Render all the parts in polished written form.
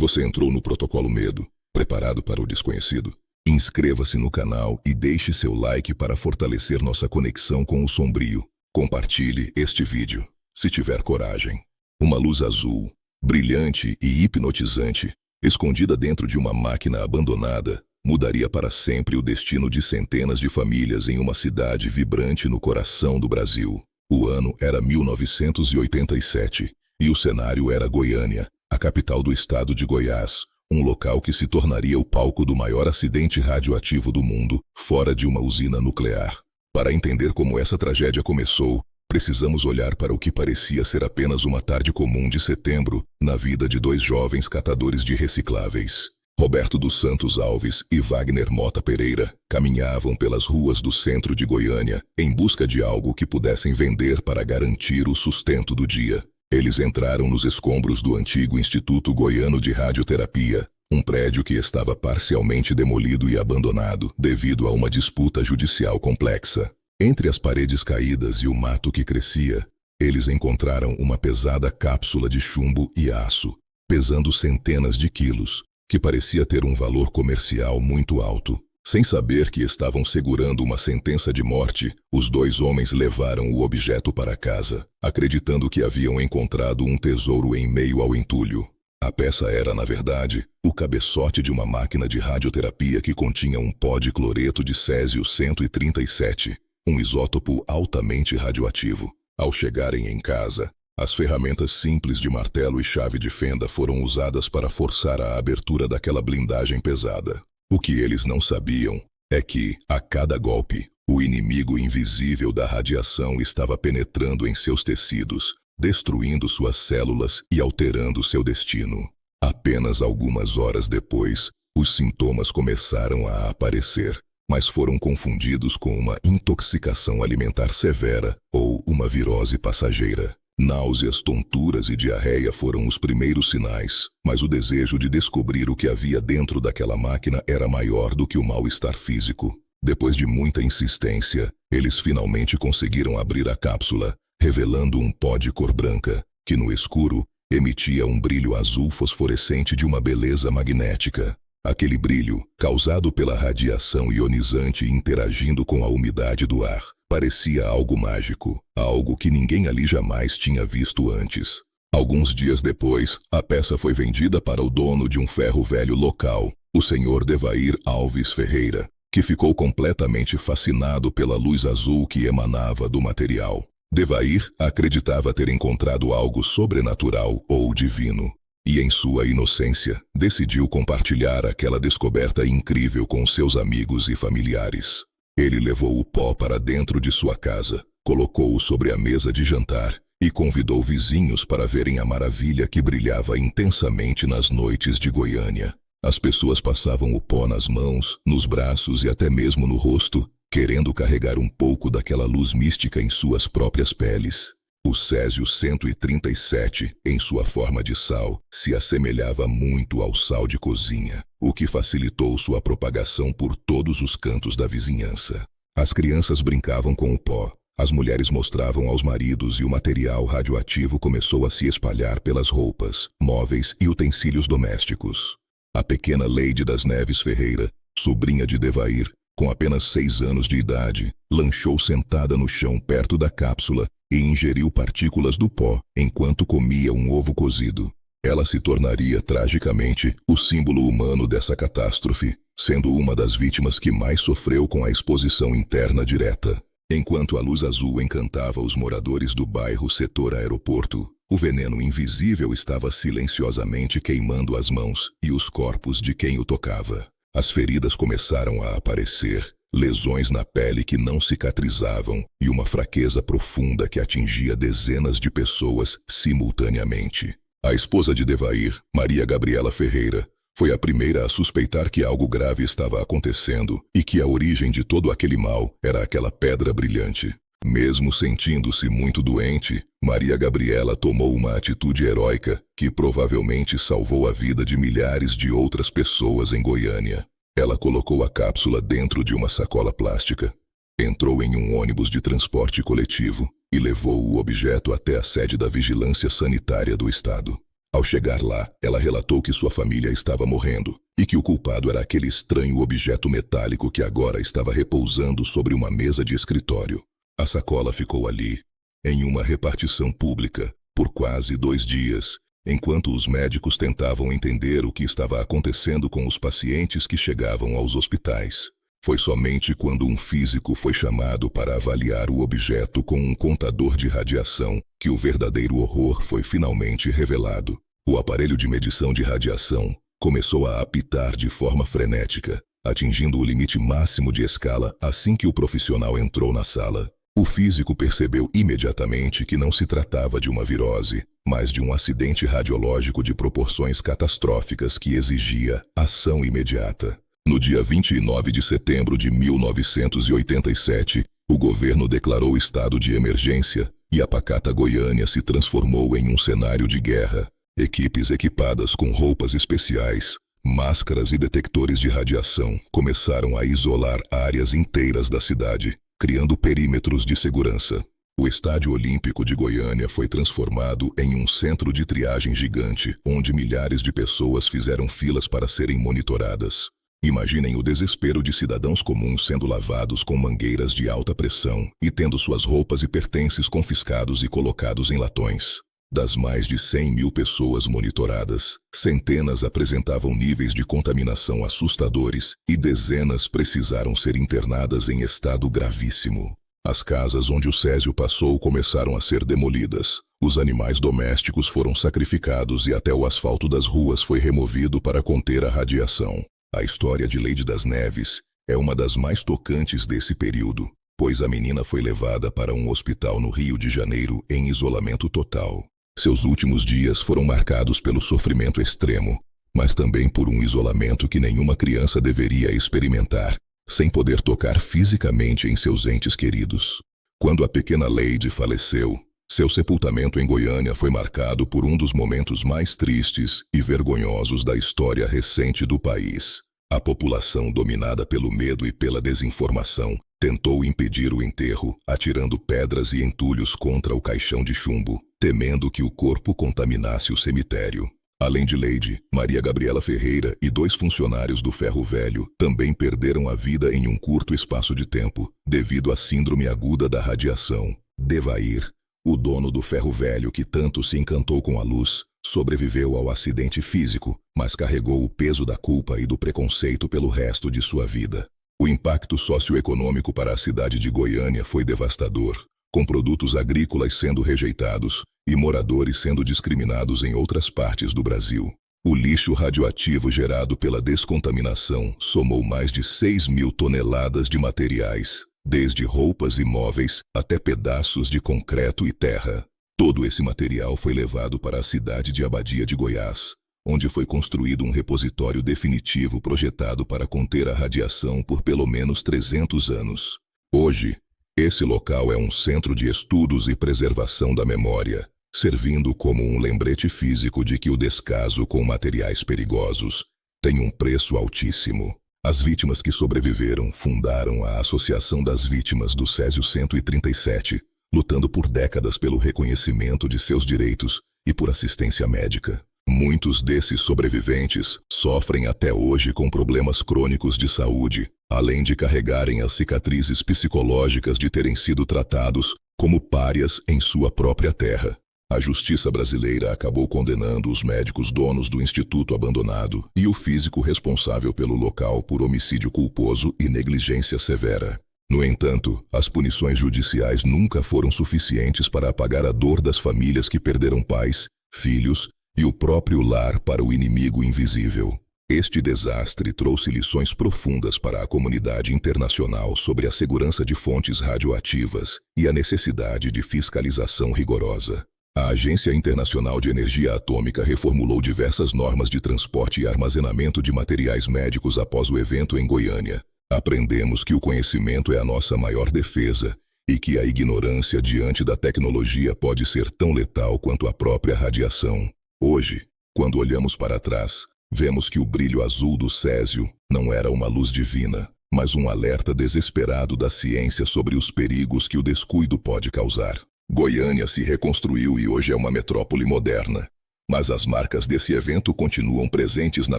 Você entrou no Protocolo Medo, preparado para o desconhecido? Inscreva-se no canal e deixe seu like para fortalecer nossa conexão com o sombrio. Compartilhe este vídeo, se tiver coragem. Uma luz azul, brilhante e hipnotizante, escondida dentro de uma máquina abandonada, mudaria para sempre o destino de centenas de famílias em uma cidade vibrante no coração do Brasil. O ano era 1987 e o cenário era Goiânia, a capital do estado de Goiás, um local que se tornaria o palco do maior acidente radioativo do mundo, fora de uma usina nuclear. Para entender como essa tragédia começou, precisamos olhar para o que parecia ser apenas uma tarde comum de setembro na vida de dois jovens catadores de recicláveis. Roberto dos Santos Alves e Wagner Mota Pereira caminhavam pelas ruas do centro de Goiânia em busca de algo que pudessem vender para garantir o sustento do dia. Eles entraram nos escombros do antigo Instituto Goiano de Radioterapia, um prédio que estava parcialmente demolido e abandonado devido a uma disputa judicial complexa. Entre as paredes caídas e o mato que crescia, eles encontraram uma pesada cápsula de chumbo e aço, pesando centenas de quilos, que parecia ter um valor comercial muito alto. Sem saber que estavam segurando uma sentença de morte, os dois homens levaram o objeto para casa, acreditando que haviam encontrado um tesouro em meio ao entulho. A peça era, na verdade, o cabeçote de uma máquina de radioterapia que continha um pó de cloreto de césio-137, um isótopo altamente radioativo. Ao chegarem em casa, as ferramentas simples de martelo e chave de fenda foram usadas para forçar a abertura daquela blindagem pesada. O que eles não sabiam é que, a cada golpe, o inimigo invisível da radiação estava penetrando em seus tecidos, destruindo suas células e alterando seu destino. Apenas algumas horas depois, os sintomas começaram a aparecer, mas foram confundidos com uma intoxicação alimentar severa ou uma virose passageira. Náuseas, tonturas e diarreia foram os primeiros sinais, mas o desejo de descobrir o que havia dentro daquela máquina era maior do que o mal-estar físico. Depois de muita insistência, eles finalmente conseguiram abrir a cápsula, revelando um pó de cor branca, que no escuro emitia um brilho azul fosforescente de uma beleza magnética. Aquele brilho, causado pela radiação ionizante interagindo com a umidade do ar, parecia algo mágico, algo que ninguém ali jamais tinha visto antes. Alguns dias depois, a peça foi vendida para o dono de um ferro velho local, o senhor Devair Alves Ferreira, que ficou completamente fascinado pela luz azul que emanava do material. Devair acreditava ter encontrado algo sobrenatural ou divino, e em sua inocência, decidiu compartilhar aquela descoberta incrível com seus amigos e familiares. Ele levou o pó para dentro de sua casa, colocou-o sobre a mesa de jantar e convidou vizinhos para verem a maravilha que brilhava intensamente nas noites de Goiânia. As pessoas passavam o pó nas mãos, nos braços e até mesmo no rosto, querendo carregar um pouco daquela luz mística em suas próprias peles. O césio-137, em sua forma de sal, se assemelhava muito ao sal de cozinha, o que facilitou sua propagação por todos os cantos da vizinhança. As crianças brincavam com o pó, as mulheres mostravam aos maridos e o material radioativo começou a se espalhar pelas roupas, móveis e utensílios domésticos. A pequena Leide das Neves Ferreira, sobrinha de Devair, com apenas 6 anos de idade, lanchou sentada no chão perto da cápsula e ingeriu partículas do pó enquanto comia um ovo cozido. Ela se tornaria, tragicamente, o símbolo humano dessa catástrofe, sendo uma das vítimas que mais sofreu com a exposição interna direta. Enquanto a luz azul encantava os moradores do bairro Setor Aeroporto, o veneno invisível estava silenciosamente queimando as mãos e os corpos de quem o tocava. As feridas começaram a aparecer, lesões na pele que não cicatrizavam e uma fraqueza profunda que atingia dezenas de pessoas simultaneamente. A esposa de Devair, Maria Gabriela Ferreira, foi a primeira a suspeitar que algo grave estava acontecendo e que a origem de todo aquele mal era aquela pedra brilhante. Mesmo sentindo-se muito doente, Maria Gabriela tomou uma atitude heróica que provavelmente salvou a vida de milhares de outras pessoas em Goiânia. Ela colocou a cápsula dentro de uma sacola plástica, entrou em um ônibus de transporte coletivo e levou o objeto até a sede da Vigilância Sanitária do Estado. Ao chegar lá, ela relatou que sua família estava morrendo e que o culpado era aquele estranho objeto metálico que agora estava repousando sobre uma mesa de escritório. A sacola ficou ali, em uma repartição pública, por quase 2 dias, enquanto os médicos tentavam entender o que estava acontecendo com os pacientes que chegavam aos hospitais. Foi somente quando um físico foi chamado para avaliar o objeto com um contador de radiação que o verdadeiro horror foi finalmente revelado. O aparelho de medição de radiação começou a apitar de forma frenética, atingindo o limite máximo de escala assim que o profissional entrou na sala. O físico percebeu imediatamente que não se tratava de uma virose, mas de um acidente radiológico de proporções catastróficas que exigia ação imediata. No dia 29 de setembro de 1987, o governo declarou estado de emergência e a pacata Goiânia se transformou em um cenário de guerra. Equipes equipadas com roupas especiais, máscaras e detectores de radiação começaram a isolar áreas inteiras da cidade, criando perímetros de segurança. O Estádio Olímpico de Goiânia foi transformado em um centro de triagem gigante, onde milhares de pessoas fizeram filas para serem monitoradas. Imaginem o desespero de cidadãos comuns sendo lavados com mangueiras de alta pressão e tendo suas roupas e pertences confiscados e colocados em latões. Das mais de 100.000 pessoas monitoradas, centenas apresentavam níveis de contaminação assustadores e dezenas precisaram ser internadas em estado gravíssimo. As casas onde o césio passou começaram a ser demolidas. Os animais domésticos foram sacrificados e até o asfalto das ruas foi removido para conter a radiação. A história de Lady das Neves é uma das mais tocantes desse período, pois a menina foi levada para um hospital no Rio de Janeiro em isolamento total. Seus últimos dias foram marcados pelo sofrimento extremo, mas também por um isolamento que nenhuma criança deveria experimentar, sem poder tocar fisicamente em seus entes queridos. Quando a pequena Lady faleceu, seu sepultamento em Goiânia foi marcado por um dos momentos mais tristes e vergonhosos da história recente do país. A população, dominada pelo medo e pela desinformação, tentou impedir o enterro, atirando pedras e entulhos contra o caixão de chumbo, temendo que o corpo contaminasse o cemitério. Além de Lady, Maria Gabriela Ferreira e 2 funcionários do Ferro Velho também perderam a vida em um curto espaço de tempo, devido à síndrome aguda da radiação. Devair, o dono do Ferro Velho que tanto se encantou com a luz, sobreviveu ao acidente físico, mas carregou o peso da culpa e do preconceito pelo resto de sua vida. O impacto socioeconômico para a cidade de Goiânia foi devastador, com produtos agrícolas sendo rejeitados e moradores sendo discriminados em outras partes do Brasil. O lixo radioativo gerado pela descontaminação somou mais de 6.000 toneladas de materiais, desde roupas e móveis até pedaços de concreto e terra. Todo esse material foi levado para a cidade de Abadia de Goiás, onde foi construído um repositório definitivo projetado para conter a radiação por pelo menos 300 anos. Hoje, esse local é um centro de estudos e preservação da memória, servindo como um lembrete físico de que o descaso com materiais perigosos tem um preço altíssimo. As vítimas que sobreviveram fundaram a Associação das Vítimas do Césio 137, lutando por décadas pelo reconhecimento de seus direitos e por assistência médica. Muitos desses sobreviventes sofrem até hoje com problemas crônicos de saúde, além de carregarem as cicatrizes psicológicas de terem sido tratados como párias em sua própria terra. A justiça brasileira acabou condenando os médicos donos do instituto abandonado e o físico responsável pelo local por homicídio culposo e negligência severa. No entanto, as punições judiciais nunca foram suficientes para apagar a dor das famílias que perderam pais, filhos e o próprio lar para o inimigo invisível. Este desastre trouxe lições profundas para a comunidade internacional sobre a segurança de fontes radioativas e a necessidade de fiscalização rigorosa. A Agência Internacional de Energia Atômica reformulou diversas normas de transporte e armazenamento de materiais médicos após o evento em Goiânia. Aprendemos que o conhecimento é a nossa maior defesa e que a ignorância diante da tecnologia pode ser tão letal quanto a própria radiação. Hoje, quando olhamos para trás, vemos que o brilho azul do césio não era uma luz divina, mas um alerta desesperado da ciência sobre os perigos que o descuido pode causar. Goiânia se reconstruiu e hoje é uma metrópole moderna. Mas as marcas desse evento continuam presentes na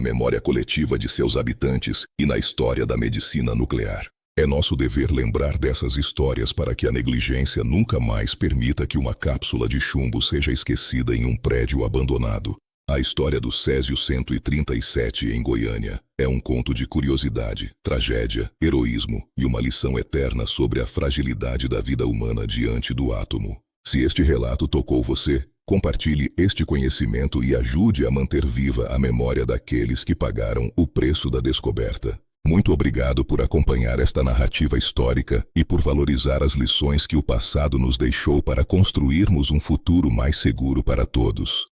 memória coletiva de seus habitantes e na história da medicina nuclear. É nosso dever lembrar dessas histórias para que a negligência nunca mais permita que uma cápsula de chumbo seja esquecida em um prédio abandonado. A história do Césio 137 em Goiânia é um conto de curiosidade, tragédia, heroísmo e uma lição eterna sobre a fragilidade da vida humana diante do átomo. Se este relato tocou você, compartilhe este conhecimento e ajude a manter viva a memória daqueles que pagaram o preço da descoberta. Muito obrigado por acompanhar esta narrativa histórica e por valorizar as lições que o passado nos deixou para construirmos um futuro mais seguro para todos.